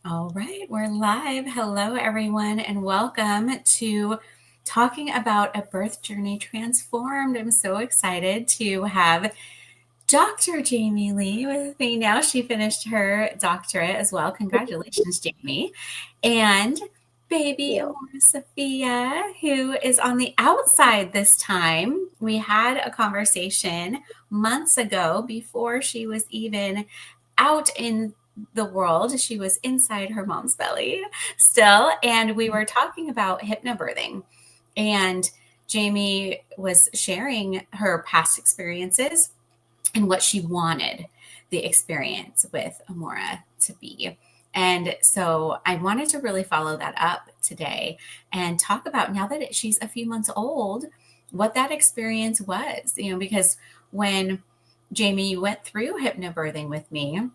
All right, we're live. Hello, everyone, and welcome to talking about a birth journey transformed. I'm so excited to have Dr. Jami Lee with me now. She finished her doctorate as well. Congratulations, Jami. And baby Yeah. Amora Sofia, who is on the outside this time. We had a conversation months ago before she was even out in the world. She was inside her mom's belly still. And we were talking about hypnobirthing. And Jami was sharing her past experiences and what she wanted the experience with Amora to be. And so I wanted to really follow that up today and talk about, now that she's a few months old, what that experience was, because when Jami, you went through hypnobirthing with me,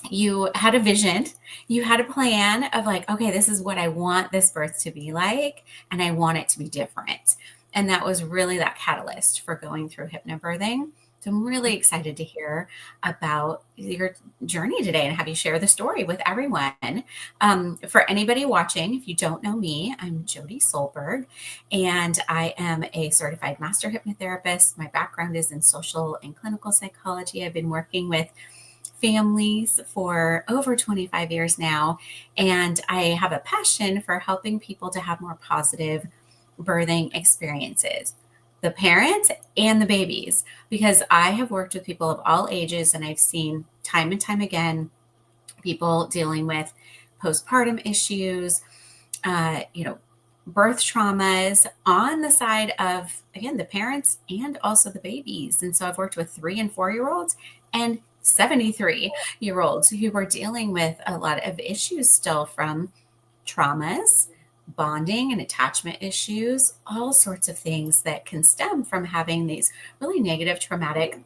you had a vision, you had a plan of like, okay, this is what I want this birth to be like, and I want it to be different. And that was really that catalyst for going through hypnobirthing. So I'm really excited to hear about your journey today and have you share the story with everyone. For anybody watching, if you don't know me, I'm Jodie Solberg, and I am a certified master hypnotherapist. My background is in social and clinical psychology. I've been working with families for over 25 years now. And I have a passion for helping people to have more positive birthing experiences, the parents and the babies, because I have worked with people of all ages and I've seen time and time again people dealing with postpartum issues, birth traumas on the side of, again, the parents and also the babies. And so I've worked with 3 and 4 year olds and 73-year-olds who were dealing with a lot of issues still from traumas, bonding and attachment issues, all sorts of things that can stem from having these really negative traumatic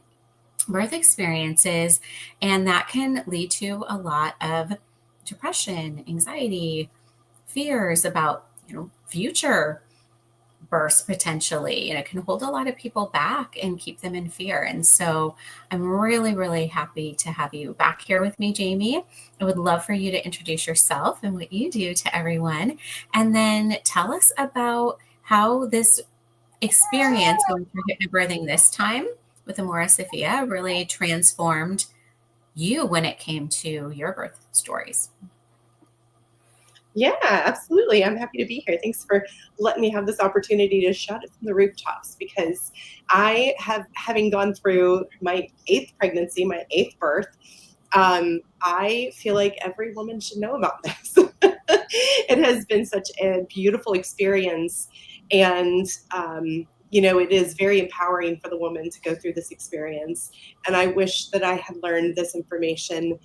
birth experiences. And that can lead to a lot of depression, anxiety, fears about, future births potentially, and it can hold a lot of people back and keep them in fear. And so I'm really, really happy to have you back here with me, Jami. I would love for you to introduce yourself and what you do to everyone, and then tell us about how this experience going through hypnobirthing this time with Amora Sofia really transformed you when it came to your birth stories. Yeah, absolutely. I'm happy to be here. Thanks for letting me have this opportunity to shout it from the rooftops because having gone through my 8th pregnancy, my 8th birth, I feel like every woman should know about this. It has been such a beautiful experience. And, it is very empowering for the woman to go through this experience. And I wish that I had learned this information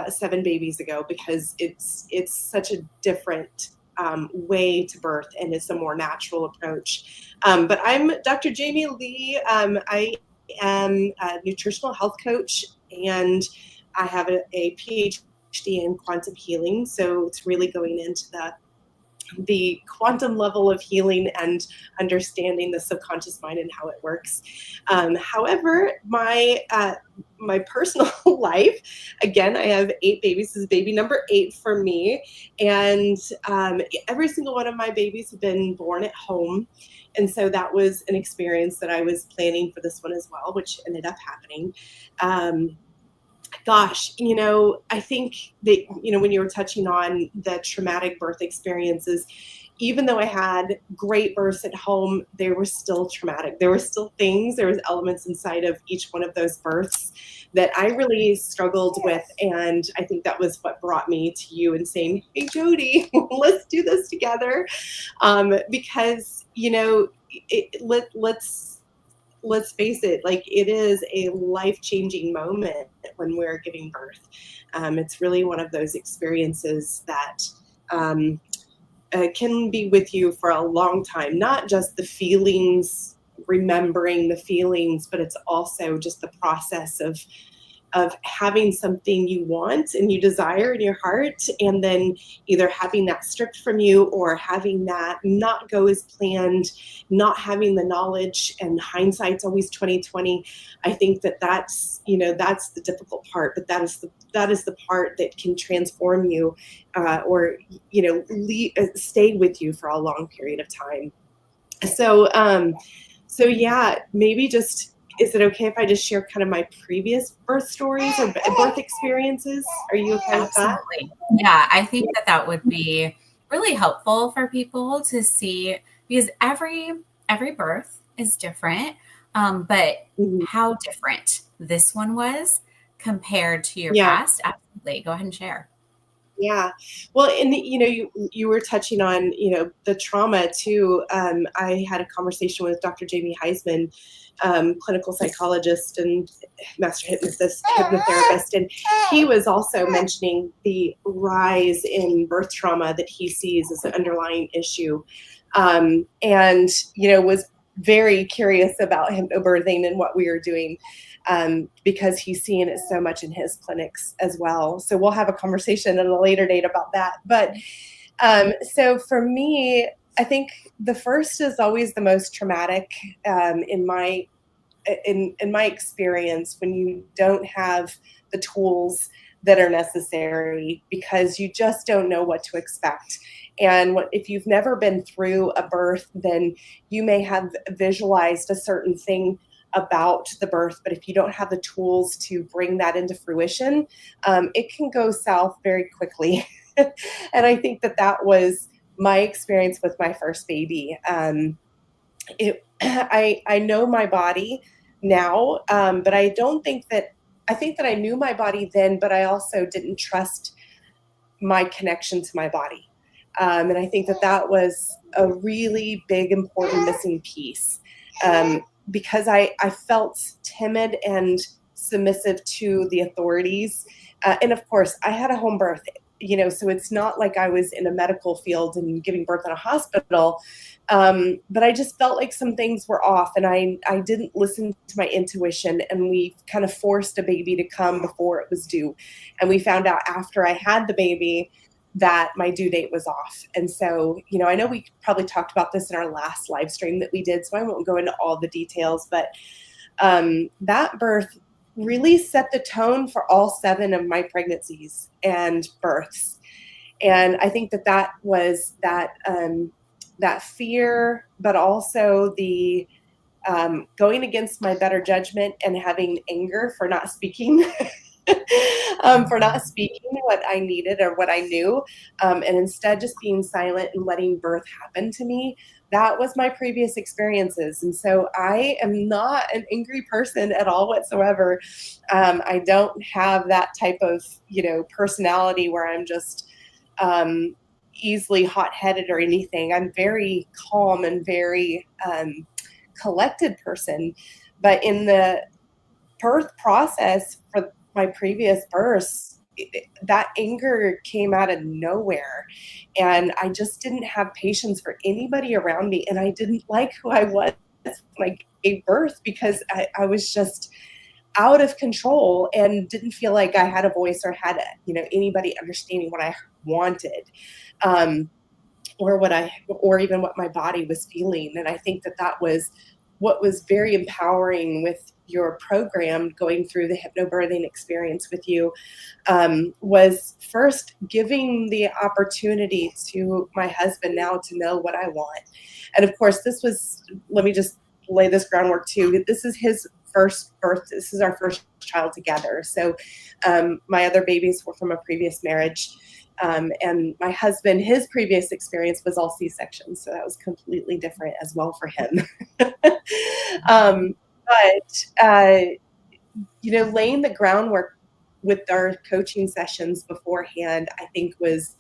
7 babies ago because it's such a different way to birth and it's a more natural approach. But I'm Dr. Jami Lee. I am a nutritional health coach and I have a PhD in quantum healing. So it's really going into the quantum level of healing and understanding the subconscious mind and how it works. However, my personal life, again, I have 8 babies. This is baby number 8 for me, and every single one of my babies have been born at home. And so that was an experience that I was planning for this one as well, which ended up happening. Gosh, I think that, when you were touching on the traumatic birth experiences, even though I had great births at home, they were still traumatic. There were still things, there was elements inside of each one of those births that I really struggled with. And I think that was what brought me to you and saying, hey, Jodie, let's do this together. Because, let's face it, like it is a life-changing moment when we're giving birth. It's really one of those experiences that can be with you for a long time, not just the feelings, remembering the feelings, but it's also just the process of of having something you want and you desire in your heart, and then either having that stripped from you or having that not go as planned, not having the knowledge, and hindsight's always 2020. I think that that's the difficult part, but that is the part that can transform you, or stay with you for a long period of time. So yeah, maybe just, is it okay if I just share kind of my previous birth stories or birth experiences? Are you okay with that? Absolutely. Yeah, I think that that would be really helpful for people to see, because every birth is different, but Mhm. how different this one was compared to your Yeah. past. Absolutely. Go ahead and share. Yeah. Well, and you were touching on, the trauma too. I had a conversation with Dr. Jami Heisman, clinical psychologist and master hypnotherapist, and he was also mentioning the rise in birth trauma that he sees as an underlying issue, and was very curious about hypnobirthing and what we were doing, because he's seeing it so much in his clinics as well. So we'll have a conversation at a later date about that. But so for me, I think the first is always the most traumatic, in my experience, when you don't have the tools that are necessary because you just don't know what to expect. And if you've never been through a birth, then you may have visualized a certain thing about the birth, but if you don't have the tools to bring that into fruition, it can go south very quickly. And I think that was my experience with my first baby. I know my body now, but I don't think that I think that I knew my body then, but I also didn't trust my connection to my body. And I think that was a really big, important missing piece, because I felt timid and submissive to the authorities. And of course, I had a home birth, so it's not like I was in a medical field and giving birth in a hospital. But I just felt like some things were off, and I didn't listen to my intuition, and we kind of forced a baby to come before it was due. And we found out after I had the baby that my due date was off. And so, I know we probably talked about this in our last live stream that we did, so I won't go into all the details, but that birth really set the tone for all 7 of my pregnancies and births. And I think that was that fear, but also the going against my better judgment and having anger for not speaking. For not speaking what I needed or what I knew, and instead just being silent and letting birth happen to me. That was my previous experiences. And so I am not an angry person at all whatsoever. I don't have that type of, personality where I'm just easily hot headed or anything. I'm very calm and very collected person. But in the birth process for my previous births, that anger came out of nowhere. And I just didn't have patience for anybody around me. And I didn't like who I was when I gave birth, because I was just out of control and didn't feel like I had a voice or had, anybody understanding what I wanted. Or even what my body was feeling. And I think that was what was very empowering with your program, going through the hypnobirthing experience with you, was first giving the opportunity to my husband now to know what I want. And of course, let me just lay this groundwork too. This is his first birth. This is our first child together. So my other babies were from a previous marriage. And my husband, his previous experience was all C-sections, so that was completely different as well for him. But laying the groundwork with our coaching sessions beforehand, I think was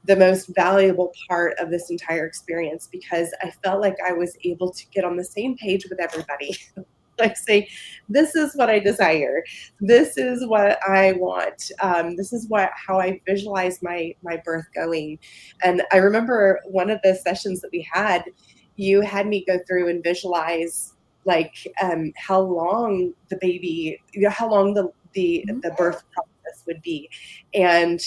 the most valuable part of this entire experience, because I felt like I was able to get on the same page with everybody. Like, say, this is what I desire. This is what I want. This is how I visualize my birth going. And I remember one of the sessions that we had, you had me go through and visualize, like, how long the the birth process would be. And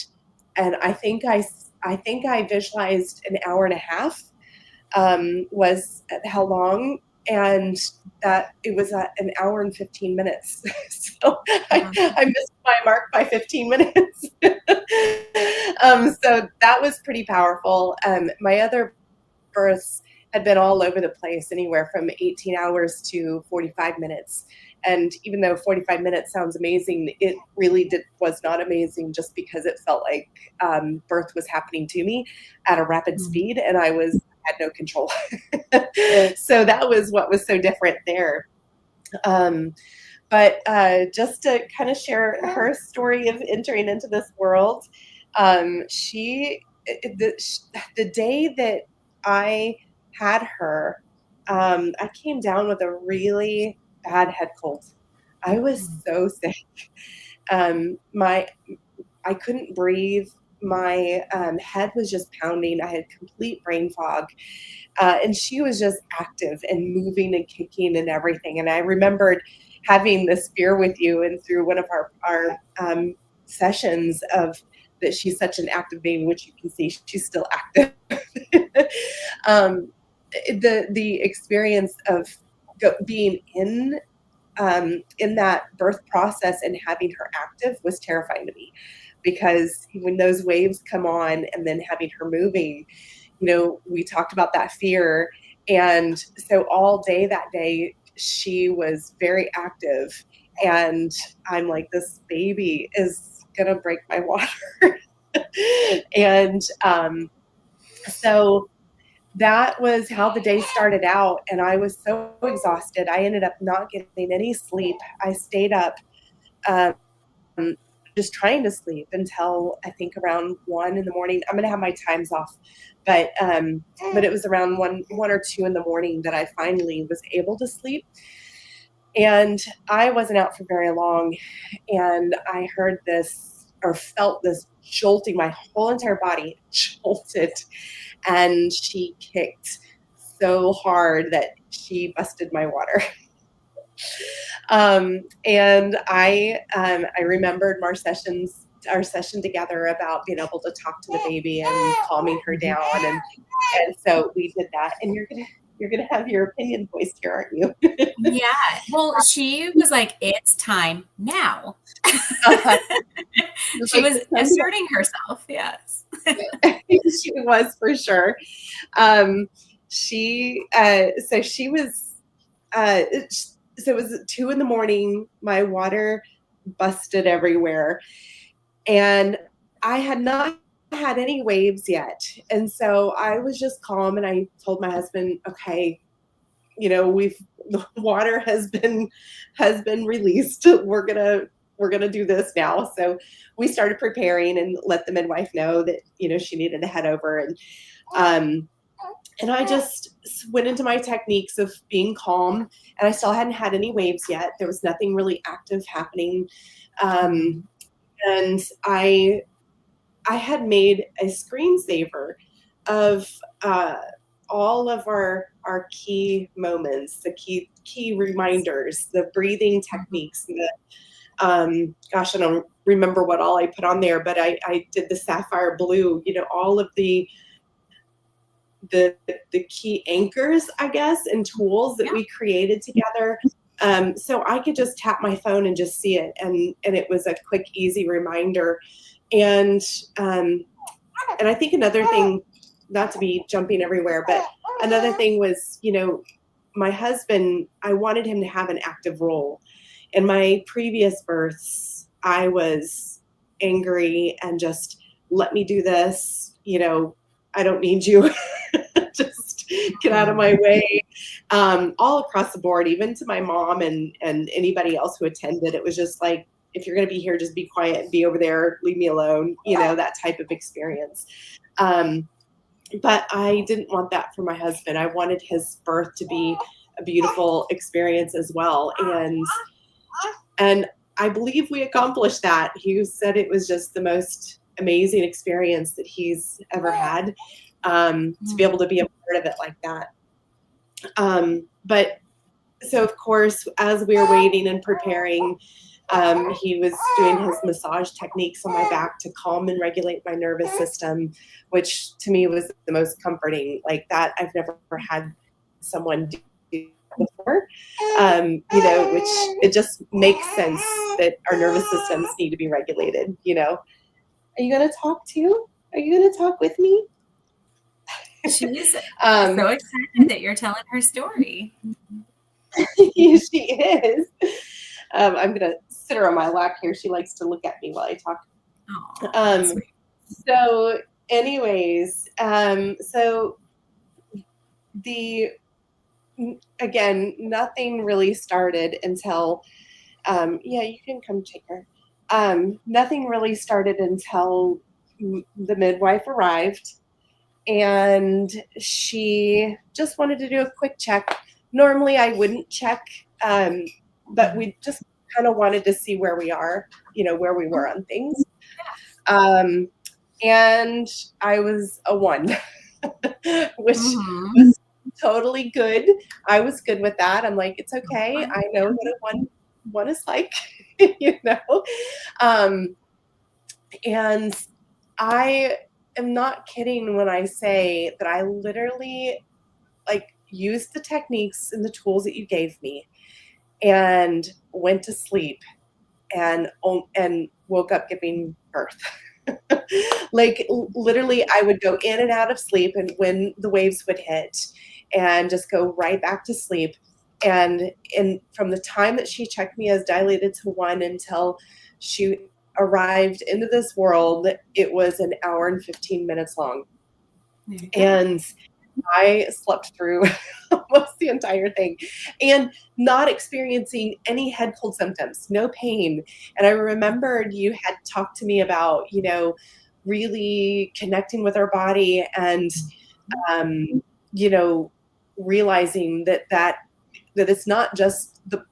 I think I visualized an hour and a half, was how long, and that it was an hour and 15 minutes. So I missed my mark by 15 minutes. So that was pretty powerful. My other births had been all over the place, anywhere from 18 hours to 45 minutes. And even though 45 minutes sounds amazing, it really was not amazing, just because it felt like birth was happening to me at a rapid speed, and I had no control. So that was what was so different there. But just to kind of share her story of entering into this world, the day that I had her, I came down with a really bad head cold. I was so sick. I couldn't breathe. My head was just pounding. I had complete brain fog. And she was just active and moving and kicking and everything. And I remembered having this fear with you, and through one of our sessions, of that she's such an active baby, which you can see she's still active. The experience of being in that birth process and having her active was terrifying to me, because when those waves come on and then having her moving, we talked about that fear. And so all day that day, she was very active. And I'm like, this baby is going to break my water. And so that was how the day started out. And I was so exhausted. I ended up not getting any sleep. I stayed up just trying to sleep until I think around 1 in the morning. I'm going to have my times off, but it was around 1 or 2 in the morning that I finally was able to sleep. And I wasn't out for very long, and I heard this, or felt this jolting. My whole entire body jolted, and she kicked so hard that she busted my water. And I remembered our session together about being able to talk to the baby and calming her down, and so we did that. And you're gonna have your opinion voiced here, aren't you? Yeah. Well, she was like, "It's time now." She was asserting herself. Yes. She was, for sure. So it was 2 in the morning. My water busted everywhere, and I had not had any waves yet. And so I was just calm, and I told my husband, okay, the water has been released. We're gonna do this now. So we started preparing and let the midwife know that, she needed to head over. And I just went into my techniques of being calm, and I still hadn't had any waves yet. There was nothing really active happening. And I had made a screensaver of all of our key moments, the key reminders, the breathing techniques, gosh, I don't remember what all I put on there, but I did the sapphire blue, all of the key anchors, I guess, and tools that we created together. So I could just tap my phone and just see it. And it was a quick, easy reminder. And I think another thing, not to be jumping everywhere, but another thing was, my husband, I wanted him to have an active role. In my previous births, I was angry and just, let me do this, I don't need you. Just get out of my way. All across the board, even to my mom and anybody else who attended, it was just like, if you're going to be here, just be quiet and be over there, leave me alone, that type of experience. But I didn't want that for my husband. I wanted his birth to be a beautiful experience as well. And I believe we accomplished that. He said it was just the most amazing experience that he's ever had, to be able to be a part of it like that. But so, of course, as we were waiting and preparing, He was doing his massage techniques on my back to calm and regulate my nervous system, which to me was the most comforting. Like that, I've never had someone do before, which it just makes sense that our nervous systems need to be regulated. Are you going to talk too? Are you going to talk with me? She's so excited that you're telling her story. She is. I'm going to sit her on my lap here. She likes to look at me while I talk. Oh, so anyways, so again, nothing really started until, you can come take her. Nothing really started until the midwife arrived, and she just wanted to do a quick check. Normally I wouldn't check, but we just kind of wanted to see where we are, where we were on things. And I was a 1, which was totally good. I was good with that. I'm like, it's okay. I know what a one is like, and I am not kidding when I say that I literally used the techniques and the tools that you gave me and went to sleep and woke up giving birth. Literally I would go in and out of sleep, and when the waves would hit, and just go right back to sleep. And from the time that she checked me as dilated to 1 until she arrived into this world, it was an hour and 15 minutes long. And I slept through almost the entire thing and not experiencing any head cold symptoms, no pain. And I remembered you had talked to me about, really connecting with our body and, realizing that it's not just the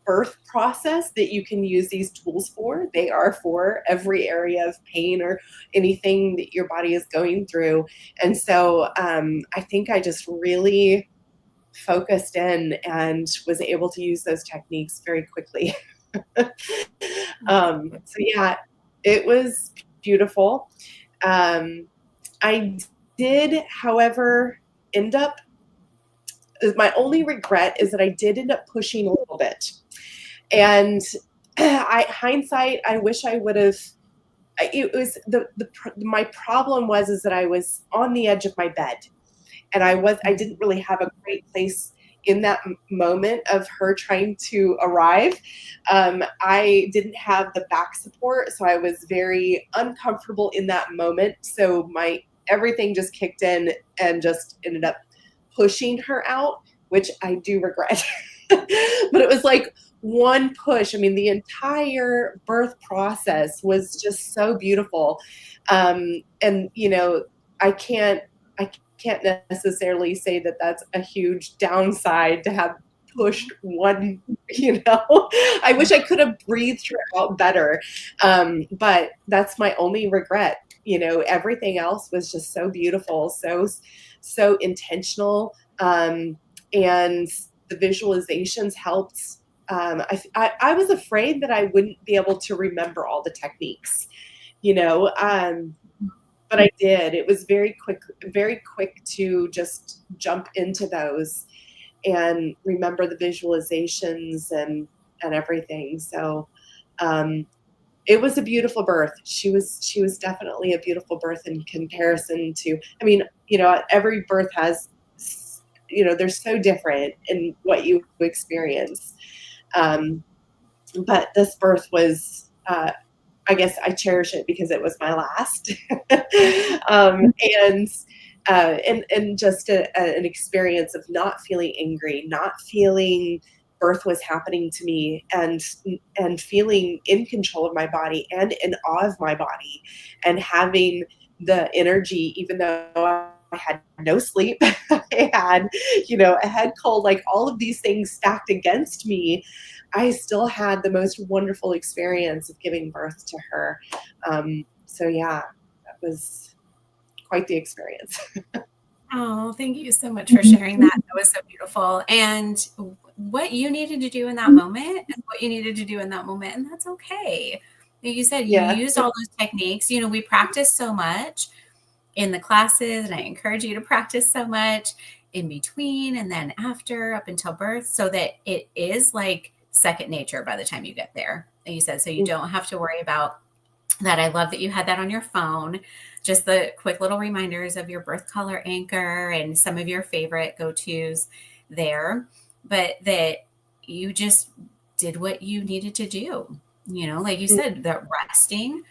birth process that you can use these tools for. They are for every area of pain or anything that your body is going through. And so I think I just really focused in and was able to use those techniques very quickly. So yeah, it was beautiful. I did, however, end up, my only regret is that I did end up pushing a little bit. And hindsight, I wish I would have, it was my problem was that I was on the edge of my bed, and I didn't really have a great place in that moment of her trying to arrive. I didn't have the back support, so I was very uncomfortable in that moment. So everything just kicked in and just ended up pushing her out, which I do regret. But it was like one push. I mean, the entire birth process was just so beautiful. And, I can't necessarily say that that's a huge downside to have pushed one, I wish I could have breathed her out better. But that's my only regret. Everything else was just so beautiful, so intentional. And the visualizations helped. I was afraid that I wouldn't be able to remember all the techniques, but I did. It was very quick to just jump into those and remember the visualizations and everything. So it was a beautiful birth. She was definitely a beautiful birth in comparison to, every birth has, they're so different in what you experience. But this birth was, I guess I cherish it because it was my last. And just an experience of not feeling angry, not feeling birth was happening to me, and feeling in control of my body and in awe of my body, and having the energy, even though I had no sleep, I had, a head cold, like all of these things stacked against me. I still had the most wonderful experience of giving birth to her. So yeah, that was quite the experience. Oh, thank you so much for sharing that. That was so beautiful. And what you needed to do in that moment and what you needed to do in that moment. And that's okay. Like you said, you Yeah. used all those techniques. You know, we practice so much in the classes, and I encourage you to practice so much in between and then after up until birth, so that it is like second nature by the time you get there. And you said, so you don't have to worry about that. I love that you had that on your phone, just the quick little reminders of your birth color anchor and some of your favorite go-tos there, but that you just did what you needed to do. You know, like you said, that resting,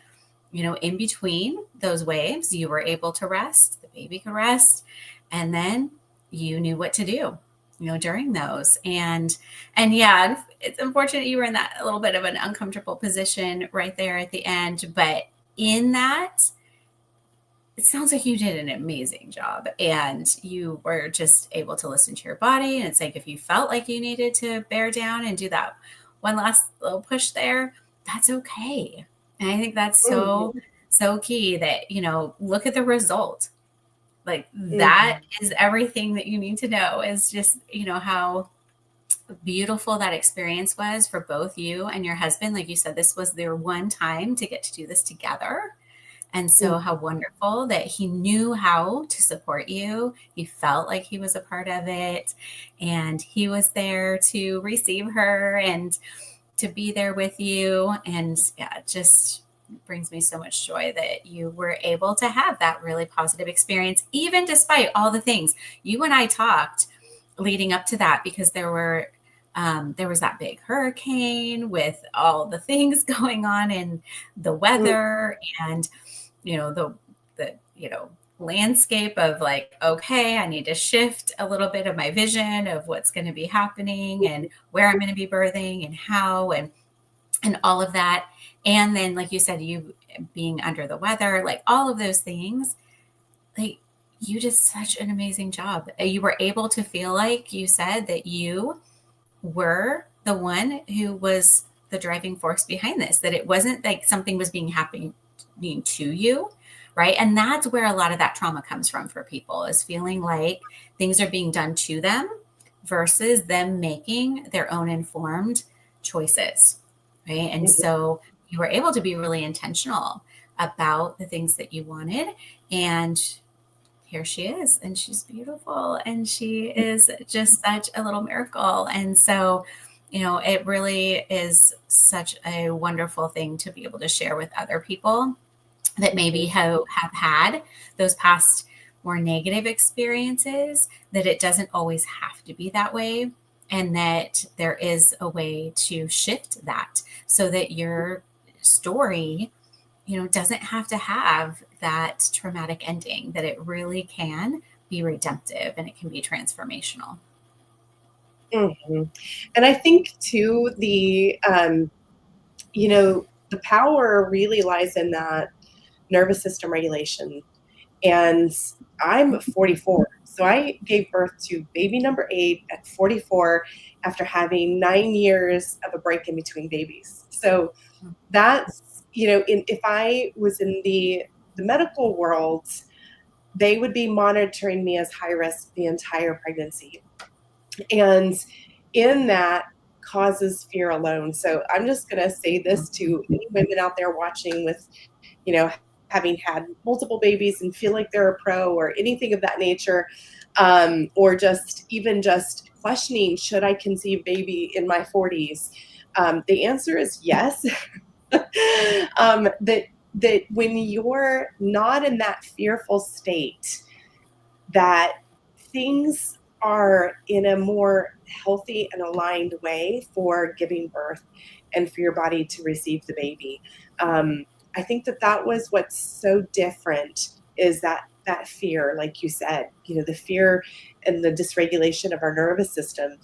you know, in between those waves, you were able to rest, the baby could rest, and then you knew what to do, you know, during those. And yeah, it's unfortunate you were in that a little bit of an uncomfortable position right there at the end, but in that, it sounds like you did an amazing job and you were just able to listen to your body. And it's like, if you felt like you needed to bear down and do that one last little push there, that's okay. And I think that's so, so key that, you know, look at the result. Like that is everything that you need to know, is just, you know, how beautiful that experience was for both you and your husband. Like you said, this was their one time to get to do this together. And so, how wonderful that he knew how to support you. He felt like he was a part of it, and he was there to receive her and to be there with you. And yeah, it just brings me so much joy that you were able to have that really positive experience, even despite all the things. You and I talked leading up to that, because there was that big hurricane with all the things going on in the weather, and you know, the you know, landscape of like, okay, I need to shift a little bit of my vision of what's going to be happening and where I'm going to be birthing and how, and all of that. And then, like you said, you being under the weather, like all of those things, like you did such an amazing job. You were able to feel like you said that you were the one who was the driving force behind this, that it wasn't like something was being happening to you, right? And that's where a lot of that trauma comes from for people, is feeling like things are being done to them versus them making their own informed choices, right? And so you were able to be really intentional about the things that you wanted, and here she is, and she's beautiful, and she is just such a little miracle. And so, you know, it really is such a wonderful thing to be able to share with other people that maybe have had those past more negative experiences, that it doesn't always have to be that way, and that there is a way to shift that so that your story, you know, doesn't have to have that traumatic ending, that it really can be redemptive and it can be transformational. And I think too, you know, the power really lies in that nervous system regulation. And I'm 44. So I gave birth to baby number 8 at 44 after having 9 years of a break in between babies. So that's, you know, if I was in the medical world, they would be monitoring me as high risk the entire pregnancy. And in that causes fear alone. So I'm just going to say this to any women out there watching with, you know, having had multiple babies and feel like they're a pro or anything of that nature, or just even just questioning, should I conceive baby in my 40s? The answer is yes. That when you're not in that fearful state, that things are in a more healthy and aligned way for giving birth and for your body to receive the baby. I think that was what's so different, is that fear, like you said, you know, the fear and the dysregulation of our nervous system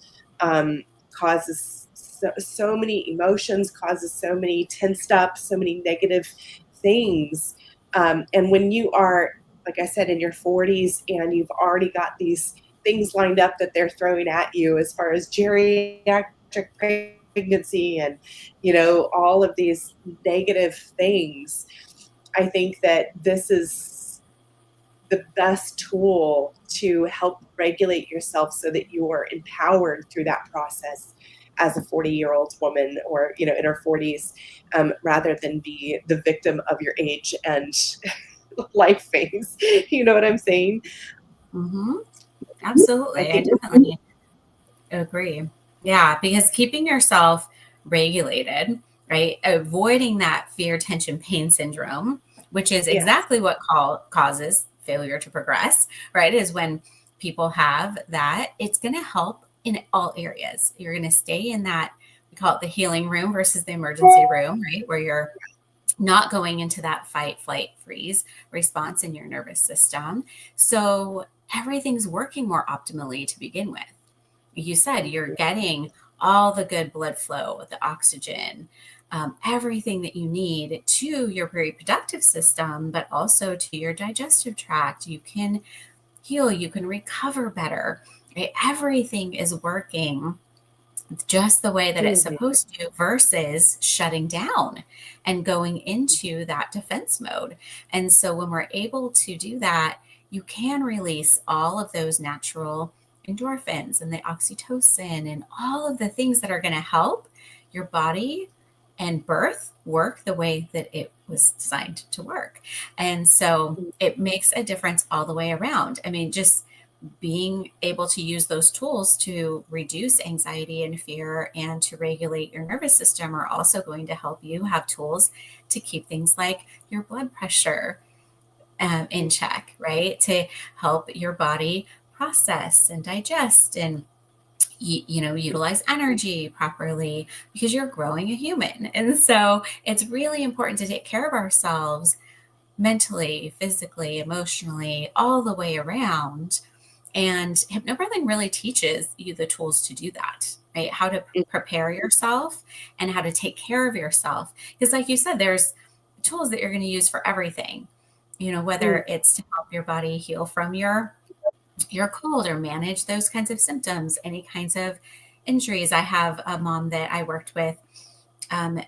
causes so many emotions, causes so many tensed up, so many negative things. And when you are, like I said, in your 40s and you've already got these things lined up that they're throwing at you as far as geriatric pregnancy and, you know, all of these negative things, I think that this is the best tool to help regulate yourself so that you are empowered through that process as a 40-year-old woman, or, you know, in her 40s, rather than be the victim of your age and life phase. You know what I'm saying? Mm-hmm. I Absolutely. I think. definitely agree. Yeah, because keeping yourself regulated, right? Avoiding that fear, tension, pain syndrome, which is Yes. exactly what causes failure to progress, right? Is when people have that, it's going to help in all areas. You're going to stay in that, we call it the healing room versus the emergency room, right? Where you're not going into that fight, flight, freeze response in your nervous system. So everything's working more optimally to begin with. You said you're getting all the good blood flow, the oxygen, everything that you need to your reproductive system, but also to your digestive tract. You can heal, you can recover better. Right? Everything is working just the way that it's Mhm. supposed to versus shutting down and going into that defense mode. And so when we're able to do that, you can release all of those natural endorphins and the oxytocin and all of the things that are going to help your body and birth work the way that it was designed to work. And so it makes a difference all the way around. I mean, just being able to use those tools to reduce anxiety and fear and to regulate your nervous system are also going to help you have tools to keep things like your blood pressure in check, right? To help your body process and digest and utilize energy properly because you're growing a human. And so it's really important to take care of ourselves mentally, physically, emotionally, all the way around. And hypnobirthing really teaches you the tools to do that, right? How to prepare yourself and how to take care of yourself. Because, like you said, there's tools that you're going to use for everything, Mhm. whether it's to help your body heal from your cold or manage those kinds of symptoms, any kinds of injuries. I have a mom that I worked with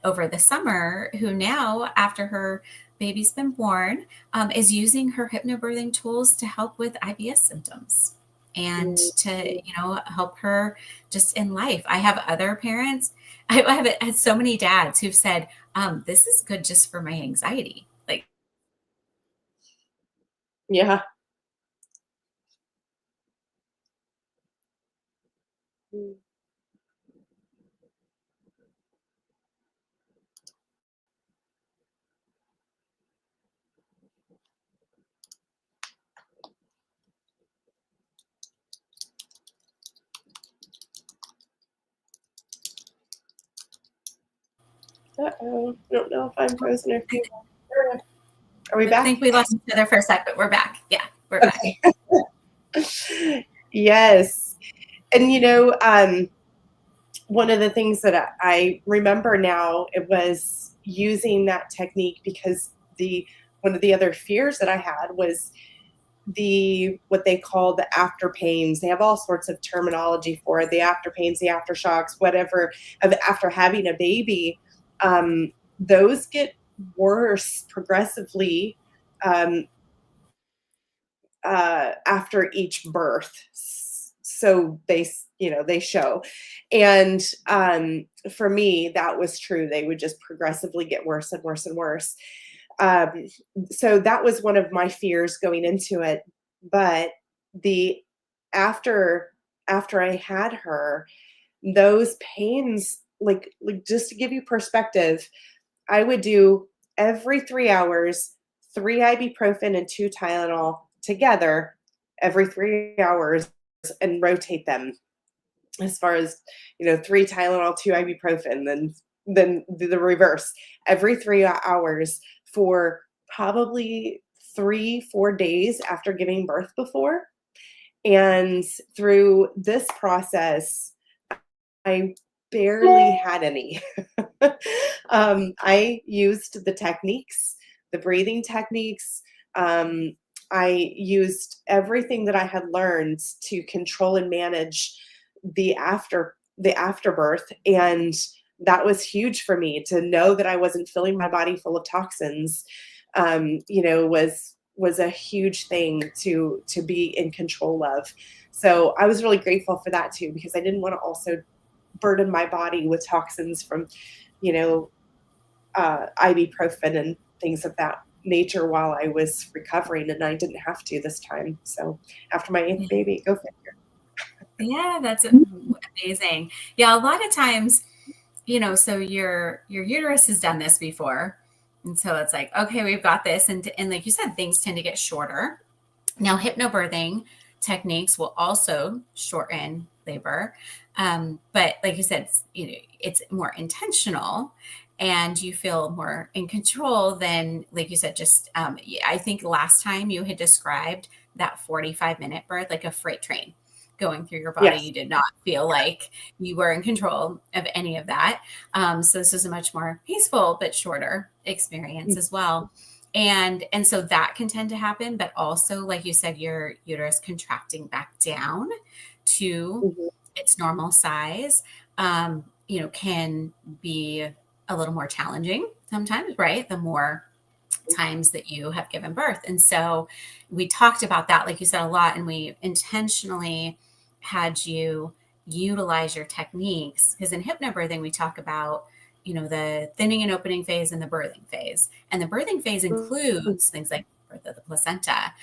over the summer who now, after her baby's been born, is using her hypnobirthing tools to help with IBS symptoms and to, help her just in life. I have other parents. I have had so many dads who've said, this is good just for my anxiety. Like, Yeah. Mm. Uh-oh. I don't know if I'm frozen or if you are. Are we I back? think we lost each other for a sec, but we're back. Yeah, we're back. Okay. Yes. And one of the things that I remember now, it was using that technique because the one of the other fears that I had was the what they call the after pains. They have all sorts of terminology for it, the after pains, the aftershocks, whatever, of after having a baby. Those get worse progressively, um, after each birth. So they show. And for me, that was true. They would just progressively get worse and worse and worse. Um, so that was one of my fears going into it. But the after after I had her, those pains, like just to give you perspective, I would do every 3 hours, three ibuprofen and two Tylenol together every 3 hours and rotate them as far as, three Tylenol, two ibuprofen, then the reverse every 3 hours for probably 3, 4 days after giving birth before. And through this process, I barely had any. I used the techniques, the breathing techniques. Um, I used everything that I had learned to control and manage the afterbirth, and that was huge for me to know that I wasn't filling my body full of toxins. Was was a huge thing to be in control of. So I was really grateful for that too, because I didn't want to also burden my body with toxins from, you know, ibuprofen and things of that nature while I was recovering, and I didn't have to this time. So after my eighth baby, go figure. Yeah, that's amazing. Yeah, a lot of times, so your uterus has done this before. And so it's like, okay, we've got this. And like you said, things tend to get shorter. Now, hypnobirthing techniques will also shorten labor. But like you said, it's more intentional and you feel more in control than, like you said, just, I think last time you had described that 45-minute birth like a freight train going through your body. Yes. You did not feel like you were in control of any of that. So this is a much more peaceful but shorter experience as well. And so that can tend to happen, but also, like you said, your uterus contracting back down to Mm-hmm. its normal size, can be a little more challenging sometimes, right? The more times that you have given birth. And so we talked about that, like you said, a lot, and we intentionally had you utilize your techniques because in hypnobirthing, we talk about, the thinning and opening phase and the birthing phase. And the birthing phase Mm-hmm. includes things like birth of the placenta.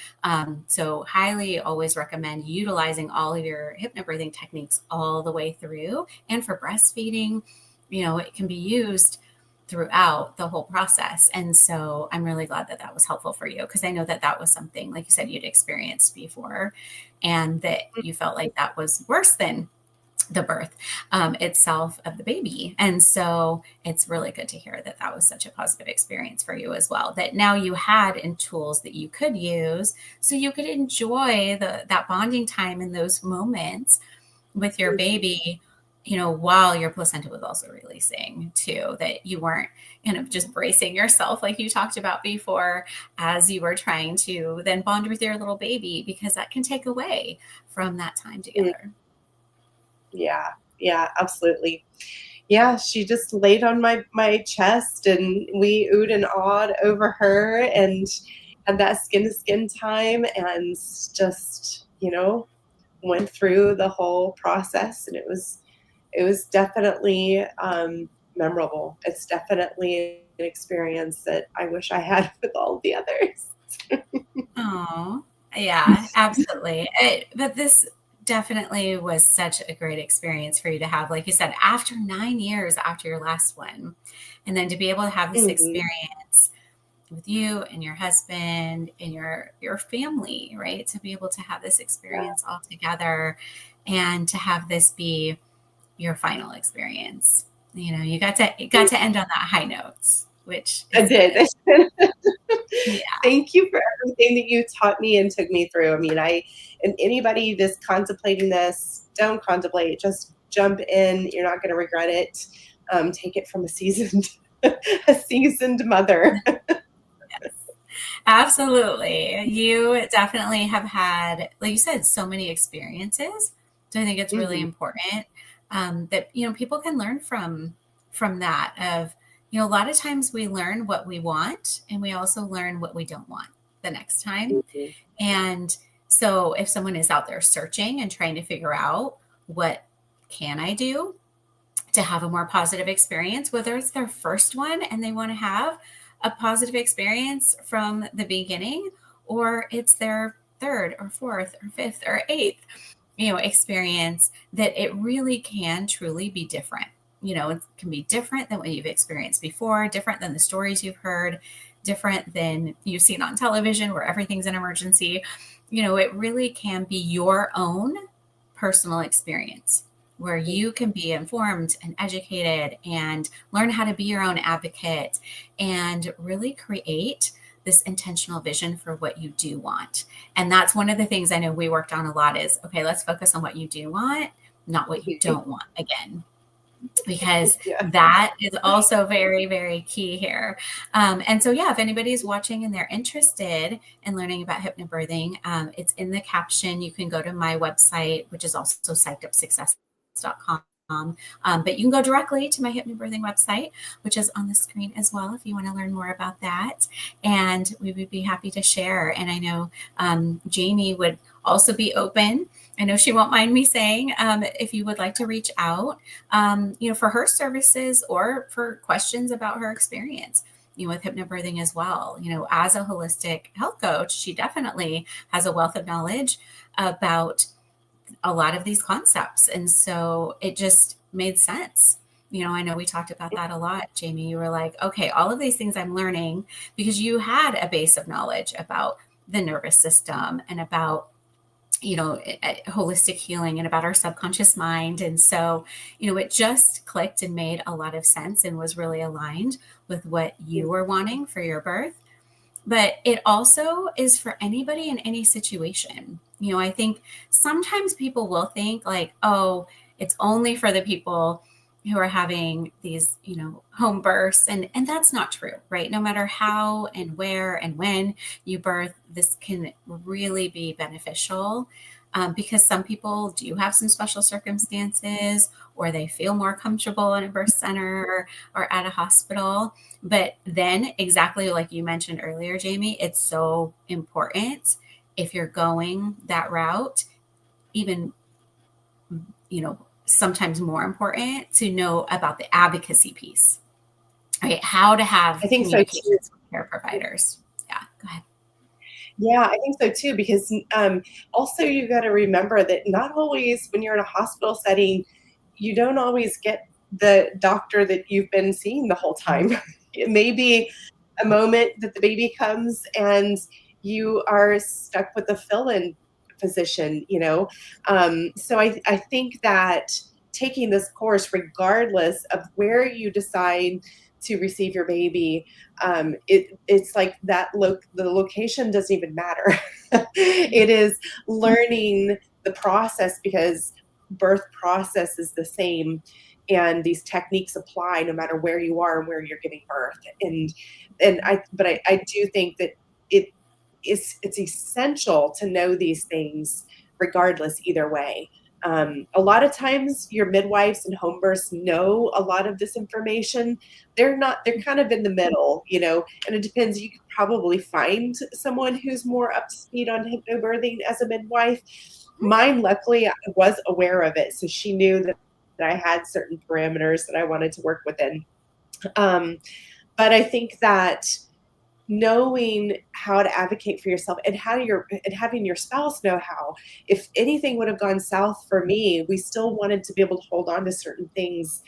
So highly always recommend utilizing all of your hypnobirthing techniques all the way through. And for breastfeeding, it can be used throughout the whole process. And so I'm really glad that that was helpful for you because I know that that was something, like you said, you'd experienced before and that you felt like that was worse than the birth itself of the baby. And so it's really good to hear that that was such a positive experience for you as well, that now you had in tools that you could use so you could enjoy that bonding time in those moments with your baby, while your placenta was also releasing too, that you weren't kind of just bracing yourself like you talked about before as you were trying to then bond with your little baby, because that can take away from that time together. Yeah, yeah, absolutely. Yeah, she just laid on my chest, and we oohed and awed over her, and had that skin to skin time, and just went through the whole process, and it was definitely memorable. It's definitely an experience that I wish I had with all the others. Oh, yeah, absolutely. But this definitely was such a great experience for you to have, like you said, after 9 years after your last one, and then to be able to have this Hmm. experience with you and your husband and your family, right? To be able to have this Yeah, experience all together and to have this be your final experience. You got to end on that high notes, which I is did. good. Yeah. Thank you for everything that you taught me and took me through. I mean, and anybody that's contemplating this, don't contemplate. Just jump in. You're not going to regret it. Take it from a seasoned, a seasoned mother. Absolutely. You definitely have had, like you said, so many experiences. So I think it's really Hmm. important that people can learn from that. Of a lot of times we learn what we want, and we also learn what we don't want the next time. Hmm. And so if someone is out there searching and trying to figure out what can I do to have a more positive experience, whether it's their first one and they want to have a positive experience from the beginning, or it's their third or fourth or fifth or eighth, experience, that it really can truly be different. It can be different than what you've experienced before, different than the stories you've heard, different than you've seen on television where everything's an emergency. It really can be your own personal experience where you can be informed and educated and learn how to be your own advocate and really create this intentional vision for what you do want. And that's one of the things I know we worked on a lot is, okay, let's focus on what you do want, not what you don't want again, because Yeah. that is also very, very key here. And so, yeah, if anybody's watching and they're interested in learning about hypnobirthing, it's in the caption. You can go to my website, which is also psychedupsuccess.com, But you can go directly to my HypnoBirthing website, which is on the screen as well, if you want to learn more about that. And we would be happy to share. And I know Jami would also be open. I know she won't mind me saying, if you would like to reach out, for her services or for questions about her experience, with hypnobirthing as well. As a holistic health coach, she definitely has a wealth of knowledge about a lot of these concepts. And so it just made sense. I know we talked about that a lot, Jami. You were like, okay, all of these things I'm learning because you had a base of knowledge about the nervous system and about, holistic healing and about our subconscious mind. And so, it just clicked and made a lot of sense and was really aligned with what you were wanting for your birth. But it also is for anybody in any situation. I think sometimes people will think like, oh, it's only for the people who are having these, home births. And that's not true, right? No matter how and where and when you birth, this can really be beneficial. Because some people do have some special circumstances or they feel more comfortable in a birth center or at a hospital. But then exactly like you mentioned earlier, Jami, it's so important if you're going that route, even, sometimes more important to know about the advocacy piece, right? How to have I think so too. communications with care providers. Yeah, go ahead. Yeah, I think so too, because also you got to remember that not always when you're in a hospital setting, you don't always get the doctor that you've been seeing the whole time. It may be a moment that the baby comes and you are stuck with a fill-in physician, So I think that taking this course, regardless of where you decide to receive your baby, it's like the location doesn't even matter. It is learning the process, because birth process is the same and these techniques apply no matter where you are and where you're giving birth. I do think that it's essential to know these things regardless, either way. A lot of times your midwives and home births know a lot of this information. They're kind of in the middle, and it depends. You could probably find someone who's more up to speed on hypnobirthing as a midwife. Mine, luckily, I was aware of it, so she knew that I had certain parameters that I wanted to work within. But I think that knowing how to advocate for yourself and having your spouse know how, if anything would have gone south for me, we still wanted to be able to hold on to certain things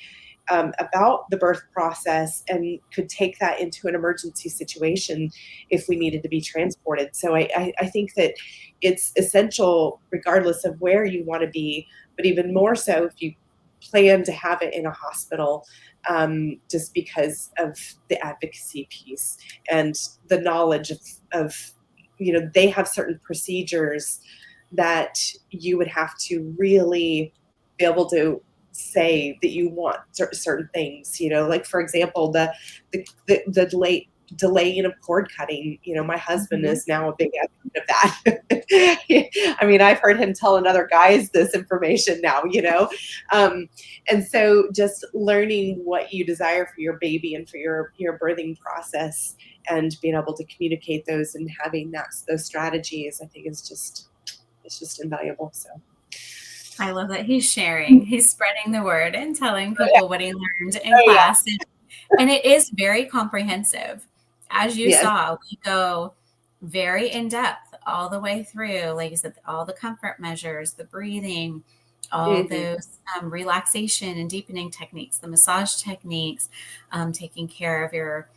about the birth process and could take that into an emergency situation if we needed to be transported. So I think that it's essential regardless of where you want to be, but even more so if you plan to have it in a hospital, just because of the advocacy piece and the knowledge of they have certain procedures that you would have to really be able to say that you want certain things, like for example, the delaying of cord cutting. My husband is now a big advocate of that. I mean, I've heard him telling other guys this information now, and so just learning what you desire for your baby and for your birthing process and being able to communicate those and having those strategies, I think it's just invaluable. So I love that he's sharing. He's spreading the word and telling people what he learned in class. And it is very comprehensive. As you saw, we go very in depth all the way through, like you said, all the comfort measures, the breathing, all those relaxation and deepening techniques, the massage techniques, taking care of your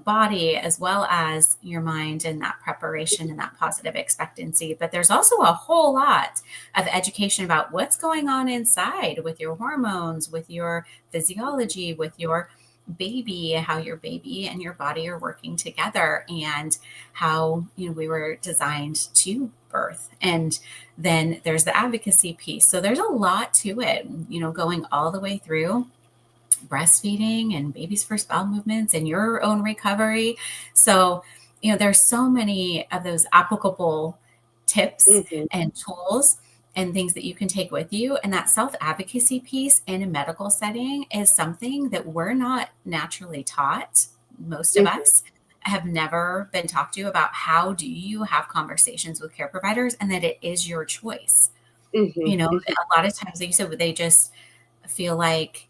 body as well as your mind and that preparation and that positive expectancy. But there's also a whole lot of education about what's going on inside with your hormones, with your physiology, with your baby, how your baby and your body are working together, and how we were designed to birth. And then there's the advocacy piece. So there's a lot to it, going all the way through breastfeeding and baby's first bowel movements and your own recovery. So, there's so many of those applicable tips and tools. and things that you can take with you. And that self-advocacy piece in a medical setting is something that we're not naturally taught. Most of Mm-hmm. us have never been talked to about how do you have conversations with care providers, and that it is your choice. Mm-hmm. A lot of times, like you said, they just feel like,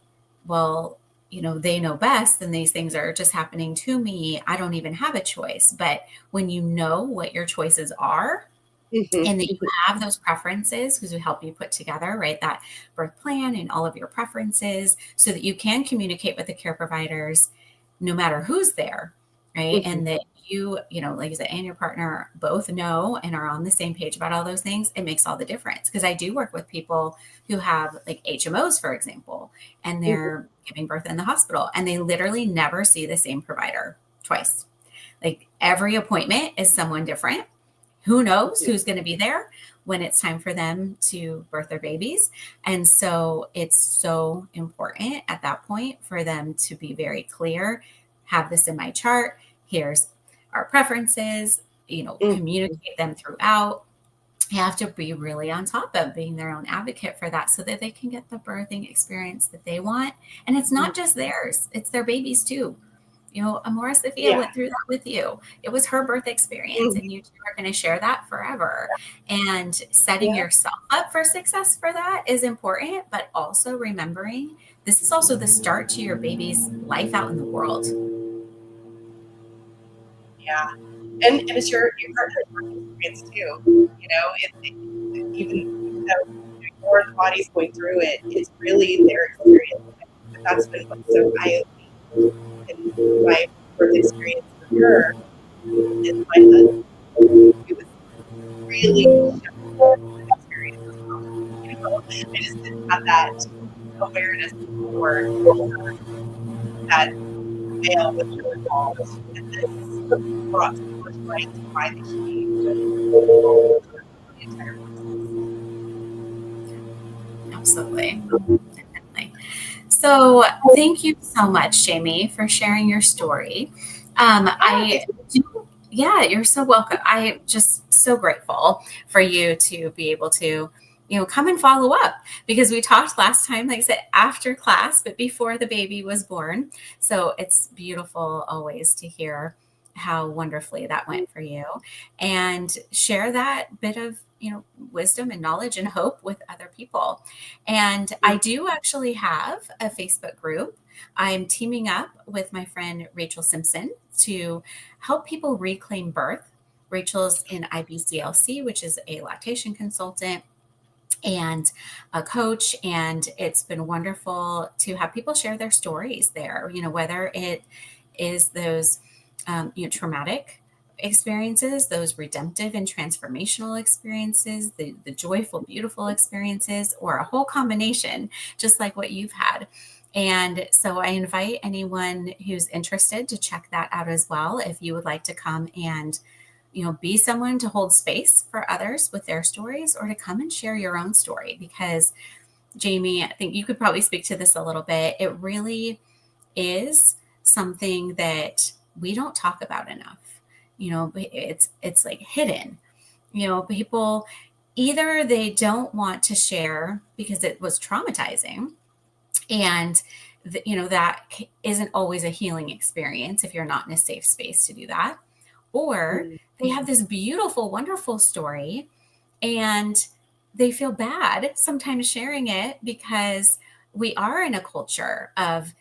well, they know best and these things are just happening to me. I don't even have a choice. But when you know what your choices are, Mm-hmm. and that you have those preferences, because we help you put together, right, that birth plan and all of your preferences so that you can communicate with the care providers no matter who's there, right? Mm-hmm. And that like you said, and your partner both know and are on the same page about all those things. It makes all the difference. Because I do work with people who have like HMOs, for example, and Mm-hmm. they're giving birth in the hospital and they literally never see the same provider twice. Like every appointment is someone different. Who knows Mm-hmm. who's going to be there when it's time for them to birth their babies. And so it's so important at that point for them to be very clear, have this in my chart. Here's our preferences, communicate them throughout. You have to be really on top of being their own advocate for that so that they can get the birthing experience that they want. And it's Mm-hmm. not just theirs, it's their babies too. Amora Sofia Yeah. went through that with you. It was her birth experience, Mm-hmm. and you two are going to share that forever. And setting Yeah. yourself up for success for that is important, but also remembering this is also the start to your baby's life out in the world. Yeah. And it's your partner's work experience too. Even though your body's going through it, it's really their experience. But that's been what's so eye-opening in my birth experience for her is my husband. It was really experience. I just didn't have that awareness before that veil was resolved, and this brought so much light to why he was the entire Absolutely. Definitely. So, thank you so much, Jami, for sharing your story. process. I do, yeah, you're so welcome. I just so grateful for you to be able to, come and follow up because we talked last time, like I said, after class, but before the baby was born. So it's beautiful always to hear how wonderfully that went for you and share that bit of, wisdom and knowledge and hope with other people. And I do actually have a Facebook group. I'm teaming up with my friend Rachel Simpson to help people reclaim birth. Rachel's in IBCLC, which is a lactation consultant and a coach. And it's been wonderful to have people share their stories there, whether it is those traumatic experiences, those redemptive and transformational experiences, the joyful, beautiful experiences, or a whole combination, just like what you've had. And so I invite anyone who's interested to check that out as well. If you would like to come and be someone to hold space for others with their stories or to come and share your own story. Because Jami, I think you could probably speak to this a little bit. It really is something that we don't talk about enough. It's like hidden. People either they don't want to share because it was traumatizing, and that isn't always a healing experience if you're not in a safe space to do that, or they have this beautiful, wonderful story and they feel bad sometimes sharing it because we are in a culture of,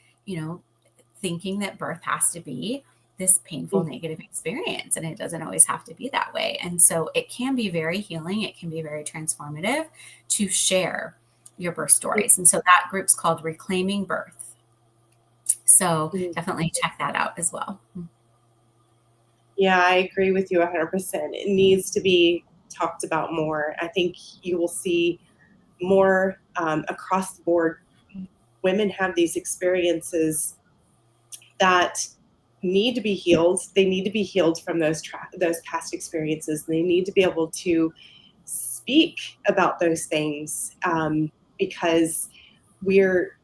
thinking that birth has to be this painful, negative experience. And it doesn't always have to be that way. And so it can be very healing, it can be very transformative to share your birth stories. And so that group's called Reclaiming Birth. So definitely check that out as well. Yeah, I agree with you 100%. It needs to be talked about more. I think you will see more across the board. Women have these experiences that need to be healed. They need to be healed from those past experiences. They need to be able to speak about those things because we're,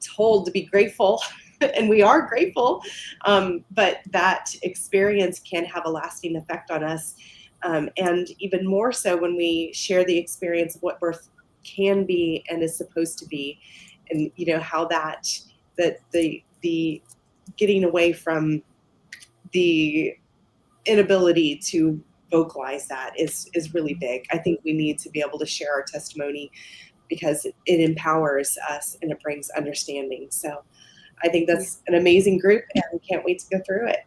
told to be grateful, and we are grateful. But that experience can have a lasting effect on us And even more so when we share the experience of what birth can be and is supposed to be, and how that the getting away from the inability to vocalize that is really big. I think we need to be able to share our testimony because it empowers us and it brings understanding. So I think that's an amazing group, and we can't wait to go through it.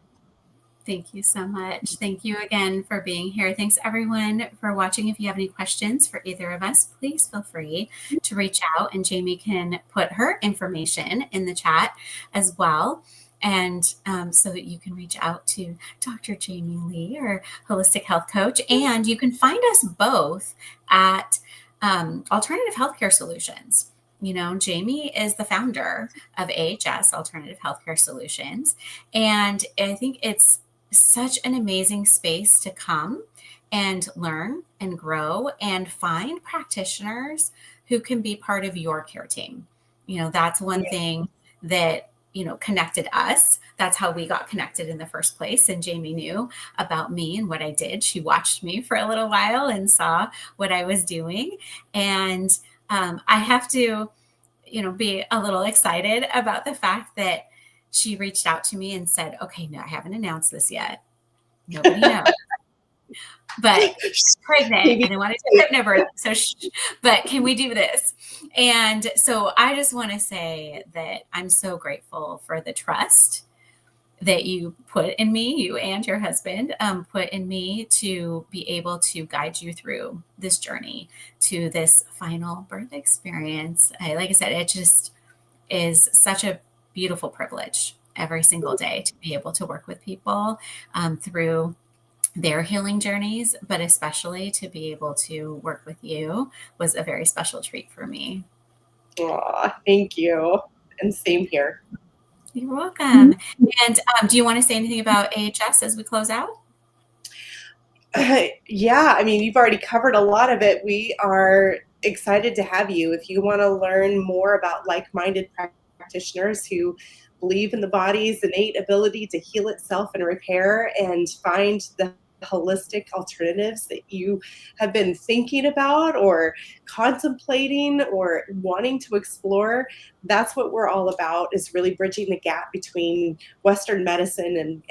Thank you so much. Thank you again for being here. Thanks everyone for watching. If you have any questions for either of us, please feel free to reach out, and Jami can put her information in the chat as well. And so that you can reach out to Dr. Jami Lee, or Holistic Health Coach. And you can find us both at Alternative Healthcare Solutions. Jami is the founder of AHS, Alternative Healthcare Solutions. And I think it's such an amazing space to come and learn and grow and find practitioners who can be part of your care team. That's one thing that connected us. That's how we got connected in the first place. And Jami knew about me and what I did. She watched me for a little while and saw what I was doing. And I have to, be a little excited about the fact that she reached out to me and said, okay, no, I haven't announced this yet. Nobody knows. But she's pregnant and I wanted to hypnobirth. So, but can we do this? And so I just want to say that I'm so grateful for the trust that you put in me, you and your husband put in me to be able to guide you through this journey to this final birth experience. Like I said, it just is such a beautiful privilege every single day to be able to work with people through their healing journeys, but especially to be able to work with you was a very special treat for me. Aw, thank you. And same here. You're welcome. And do you want to say anything about AHS as we close out? Yeah, I mean, you've already covered a lot of it. We are excited to have you. If you want to learn more about like-minded practitioners who believe in the body's innate ability to heal itself and repair and find the holistic alternatives that you have been thinking about or contemplating or wanting to explore, that's what we're all about, is really bridging the gap between Western medicine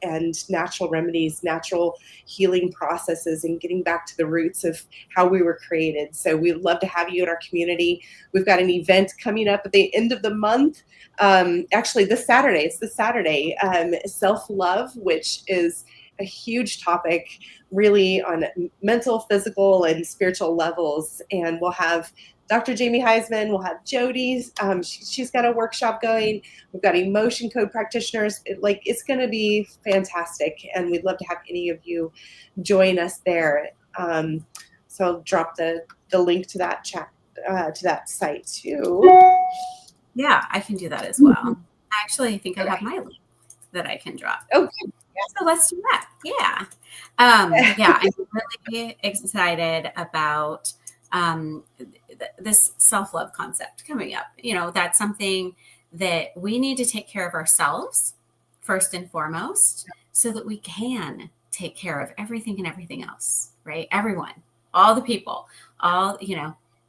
and natural remedies, natural healing processes, and getting back to the roots of how we were created. So we'd love to have you in our community. We've got an event coming up at the end of the month. Actually, this Saturday, it's this Saturday, self-love, which is a huge topic really on mental, physical, and spiritual levels. And we'll have Dr. Jamie Heisman, we'll have Jodie. She's got a workshop going. We've got emotion code practitioners. It's going to be fantastic. And we'd love to have any of you join us there. So I'll drop the link to that chat, to that site too. Yeah, I can do that as well. Actually, I think I have my link that I can drop. Okay. So let's do that. Yeah. Yeah, I'm really excited about this self-love concept coming up. That's something that we need to take care of ourselves first and foremost, so that we can take care of everything and everything else, right? Everyone, all the people, all,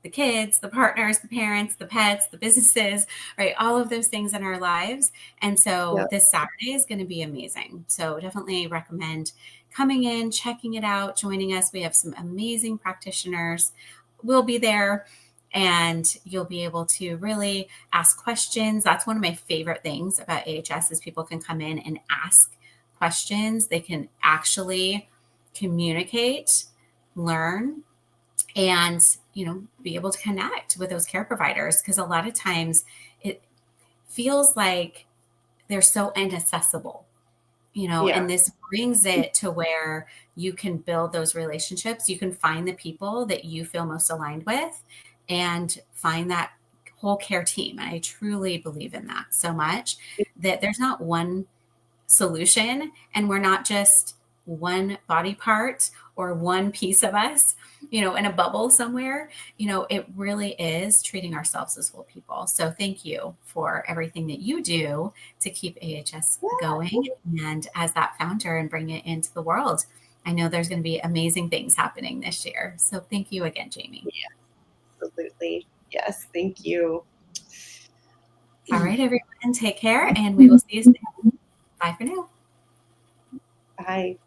the kids, the partners, the parents, the pets, the businesses, right? All of those things in our lives. And so This Saturday is going to be amazing. So definitely recommend coming in, checking it out, joining us. We have some amazing practitioners. We'll be there and you'll be able to really ask questions. That's one of my favorite things about AHS is people can come in and ask questions. They can actually communicate, learn, and be able to connect with those care providers, because a lot of times it feels like they're so inaccessible, and this brings it to where you can build those relationships. You can find the people that you feel most aligned with and find that whole care team. And I truly believe in that so much, that there's not one solution, and we're not just one body part or one piece of us, in a bubble somewhere. It really is treating ourselves as whole people. So thank you for everything that you do to keep AHS going, and as that founder, and bring it into the world. I know there's going to be amazing things happening this year. So thank you again, Jami. Yeah, absolutely. Yes, thank you. All right, everyone, take care, and we will see you soon. Bye for now. Bye.